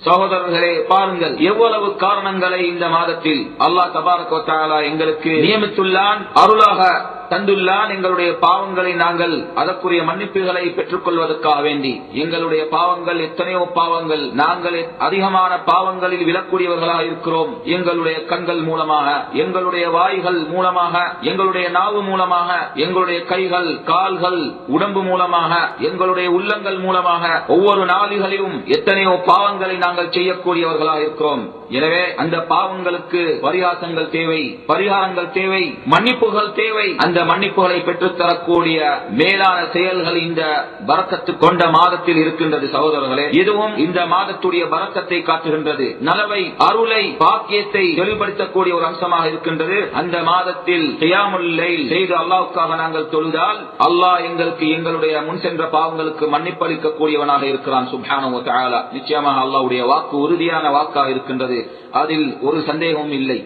சகோதரர்களே, பாருங்கள் எவ்வளவு காரணங்களை இந்த மாதத்தில் அல்லாஹ் தபாரக வ தஆலா எங்களுக்கு நியமித்துள்ளான், அருளாக தந்துள்ளான். எங்களுடைய பாவங்களை நாங்கள் அதற்குரிய மன்னிப்புகளை பெற்றுக் கொள்வதற்காக வேண்டி எங்களுடைய பாவங்கள் எத்தனையோ பாவங்கள், நாங்கள் அதிகமான பாவங்களில் விழக்கூடியவர்களாக இருக்கிறோம். எங்களுடைய கண்கள் மூலமாக, எங்களுடைய வாய்கள் மூலமாக, எங்களுடைய நாவு மூலமாக, எங்களுடைய கைகள் கால்கள் உடம்பு மூலமாக, எங்களுடைய உள்ளங்கள் மூலமாக ஒவ்வொரு நாளிகளிலும் எத்தனையோ பாவங்களை நாங்கள் செய்யக்கூடியவர்களாக இருக்கிறோம். எனவே அந்த பாவங்களுக்கு பரிகாசங்கள் தேவை, பரிகாரங்கள் தேவை, மன்னிப்புகள் தேவை. அந்த மன்னிப்புகளை பெற்றுத்தரக்கூடிய மேலான செயல்கள் இந்த பரக்கத்து கொண்ட மாதத்தில் இருக்கின்றது. சகோதரர்களே, இதுவும் இந்த மாதத்துடைய பரக்கத்தை காட்டுகின்றது, நலவை, அருளை, பாக்கியத்தை வெளிப்படுத்தக்கூடிய ஒரு அம்சமாக இருக்கின்றது. அந்த மாதத்தில் கியாமுல் லைல் செய்து அல்லாஹ்வுக்காக நாங்கள் தொழுதால் அல்லாஹ் எங்களுக்கு எங்களுடைய முன் சென்ற பாவங்களுக்கு மன்னிப்பளிக்க கூடியவனாக இருக்கிறான் சுப்ஹானஹு வ தஆலா. நிச்சயமாக அல்லாஹ்வுடைய வாக்கு உறுதியான வாக்காக இருக்கின்றது, அதில் ஒரு சந்தேகமும் இல்லை.